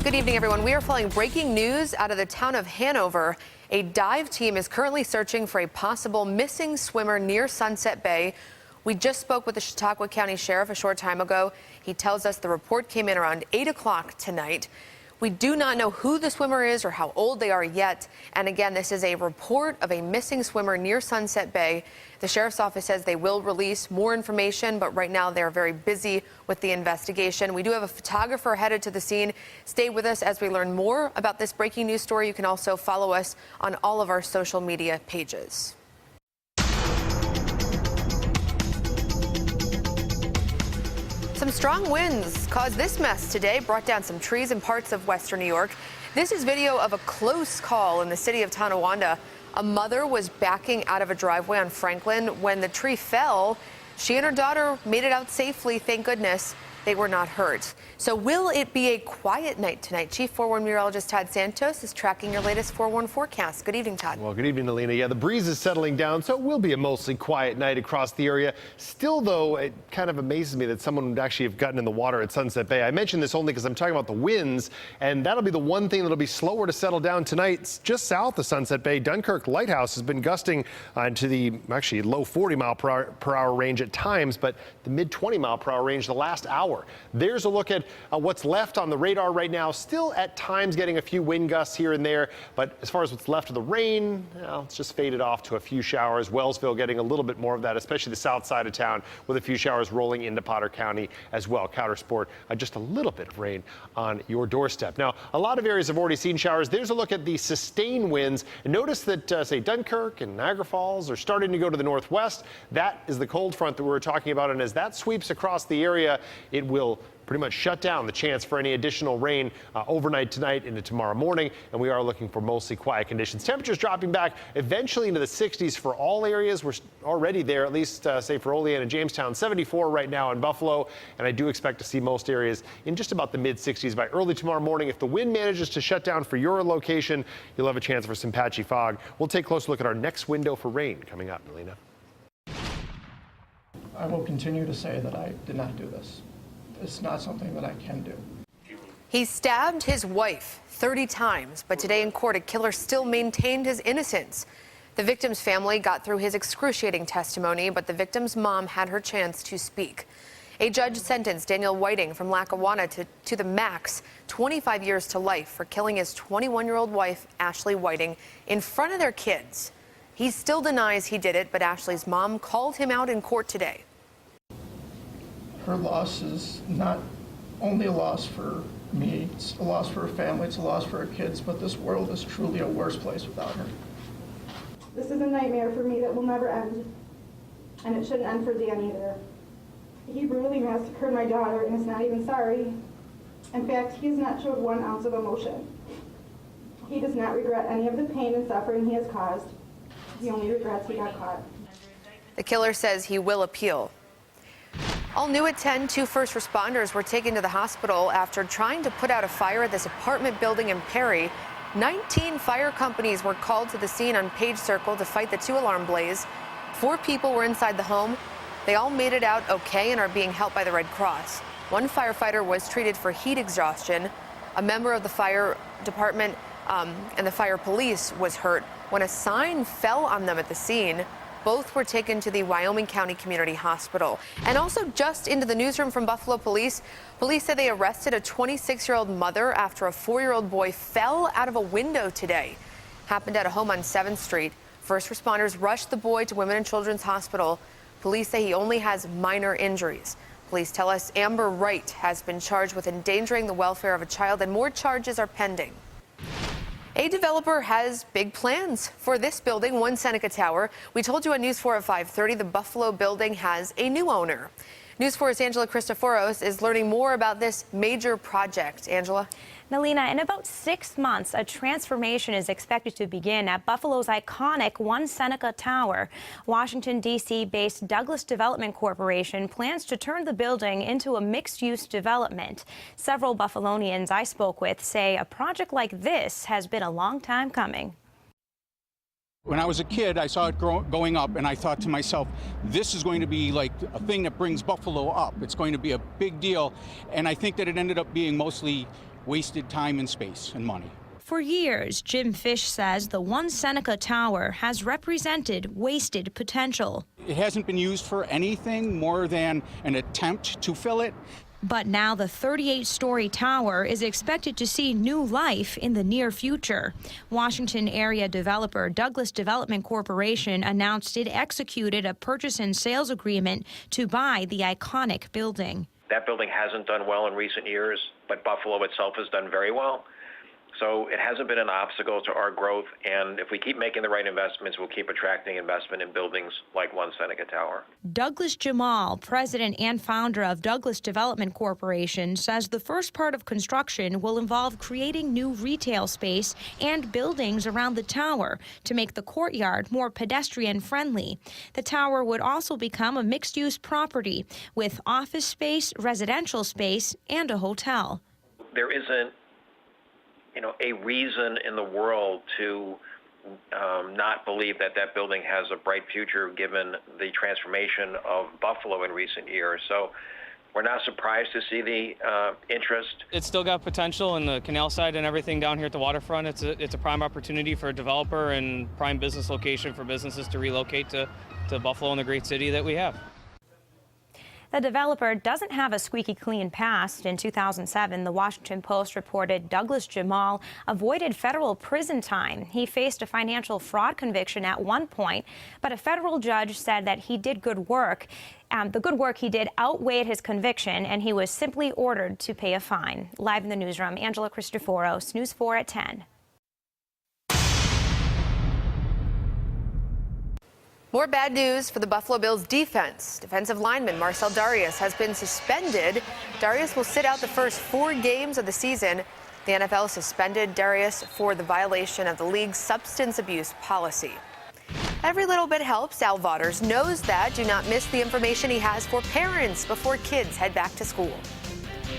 Good evening, everyone. We are following breaking news out of the town of Hanover. A dive team is currently searching for a possible missing swimmer near Sunset Bay. We just spoke with the Chautauqua County Sheriff a short time ago. He tells us the report came in around 8 o'clock tonight. We do not know who the swimmer is or how old they are yet. And again, this is a report of a missing swimmer near Sunset Bay. The sheriff's office says they will release more information, but right now they're very busy with the investigation. We do have a photographer headed to the scene. Stay with us as we learn more about this breaking news story. You can also follow us on all of our social media pages. Some strong winds caused this mess today, brought down some trees in parts of western New York. This is video of a close call in the city of Tonawanda. A mother was backing out of a driveway on Franklin when the tree fell. She and her daughter made it out safely, thank goodness. They were not hurt. So will it be a quiet night tonight? Chief 4-1 meteorologist Todd Santos is tracking your latest 4-1 forecast. Good evening, Todd. Well, good evening, Alina. Yeah, the breeze is settling down, so it will be a mostly quiet night across the area. Still, though, it kind of amazes me that someone would actually have gotten in the water at Sunset Bay. I mention this only because I'm talking about the winds, and that'll be the one thing that'll be slower to settle down tonight. It's just south of Sunset Bay. Dunkirk Lighthouse has been gusting into the actually low 40-mile-per-hour range at times, but the mid-20-mile-per-hour range the last hour. There's a look at what's left on the radar right now. Still at times getting a few wind gusts here and there, but as far as what's left of the rain, well, it's just faded off to a few showers. Wellsville getting a little bit more of that, especially the south side of town, with a few showers rolling into Potter County as well. Countersport, just a little bit of rain on your doorstep. Now, a lot of areas have already seen showers. There's a look at the sustained winds. And notice that, say, Dunkirk and Niagara Falls are starting to go to the northwest. That is the cold front that we were talking about, and as that sweeps across the area, it will pretty much shut down the chance for any additional rain overnight tonight into tomorrow morning, and we are looking for mostly quiet conditions. Temperatures dropping back eventually into the 60s for all areas. We're already there, at least say for Olean and Jamestown. 74 right now in Buffalo, and I do expect to see most areas in just about the mid-60s by early tomorrow morning. If the wind manages to shut down for your location, you'll have a chance for some patchy fog. We'll take a close look at our next window for rain coming up. Melina. I will continue to say that I did not do this. It's not something that I can do. He stabbed his wife 30 times, but today in court, a killer still maintained his innocence. The victim's family got through his excruciating testimony, but the victim's mom had her chance to speak. A judge sentenced Daniel Whiting from Lackawanna to the max, 25 years to life, for killing his 21-year-old wife, Ashley Whiting, in front of their kids. He still denies he did it, but Ashley's mom called him out in court today. Her loss is not only a loss for me, it's a loss for her family, it's a loss for her kids, but this world is truly a worse place without her. This is a nightmare for me that will never end, and it shouldn't end for Dan either. He brutally massacred my daughter and is not even sorry. In fact, he has not showed 1 ounce of emotion. He does not regret any of the pain and suffering he has caused. He only regrets he got caught. The killer says he will appeal. All new at 10, 2 first responders were taken to the hospital after trying to put out a fire at this apartment building in Perry. 19 fire companies were called to the scene on Page Circle to fight the 2-alarm blaze. 4 people were inside the home. They all made it out okay and are being helped by the Red Cross. 1 firefighter was treated for heat exhaustion. A member of the fire department and the fire police was hurt when a sign fell on them at the scene. Both were taken to the Wyoming County Community Hospital. And also just into the newsroom from Buffalo Police, police say they arrested a 26-year-old mother after a 4-year-old boy fell out of a window today. Happened at a home on 7th Street. First responders rushed the boy to Women and Children's Hospital. Police say he only has minor injuries. Police tell us Amber Wright has been charged with endangering the welfare of a child, and more charges are pending. A developer has big plans for this building, One Seneca Tower. We told you on News 4 at 5:30 the Buffalo building has a new owner. News 4's Angela Cristoforos is learning more about this major project. Angela? Melina, in about 6 months, a transformation is expected to begin at Buffalo's iconic One Seneca Tower. Washington, D.C.-based Douglas Development Corporation plans to turn the building into a mixed-use development. Several Buffalonians I spoke with say a project like this has been a long time coming. When I was a kid, I saw it going up, and I thought to myself, this is going to be like a thing that brings Buffalo up. It's going to be a big deal. And I think that it ended up being mostly wasted time and space and money. For years, Jim Fish says the One Seneca Tower has represented wasted potential. It hasn't been used for anything more than an attempt to fill it. But now the 38-story tower is expected to see new life in the near future. Washington area developer Douglas Development Corporation announced it executed a purchase and sales agreement to buy the iconic building. That building hasn't done well in recent years, but Buffalo itself has done very well. So it hasn't been an obstacle to our growth, and if we keep making the right investments, we'll keep attracting investment in buildings like One Seneca Tower. Douglas Jamal, president and founder of Douglas Development Corporation, says the first part of construction will involve creating new retail space and buildings around the tower to make the courtyard more pedestrian-friendly. The tower would also become a mixed-use property with office space, residential space, and a hotel. There isn't a reason in the world to not believe that that building has a bright future given the transformation of Buffalo in recent years. So we're not surprised to see the interest. It's still got potential in the canal side and everything down here at the waterfront. It's a prime opportunity for a developer and prime business location for businesses to relocate to Buffalo and the great city that we have. The developer doesn't have a squeaky clean past. In 2007, the Washington Post reported Douglas Jamal avoided federal prison time. He faced a financial fraud conviction at one point, but a federal judge said that he did good work. The good work he did outweighed his conviction, and he was simply ordered to pay a fine. Live in the newsroom, Angela Cristoforos, News 4 at 10. More bad news for the Buffalo Bills defense. Defensive lineman Marcell Dareus has been suspended. Dareus will sit out the first 4 games of the season. The NFL suspended Dareus for the violation of the league's substance abuse policy. Every little bit helps. Al Vaughters knows that. Do not miss the information he has for parents before kids head back to school.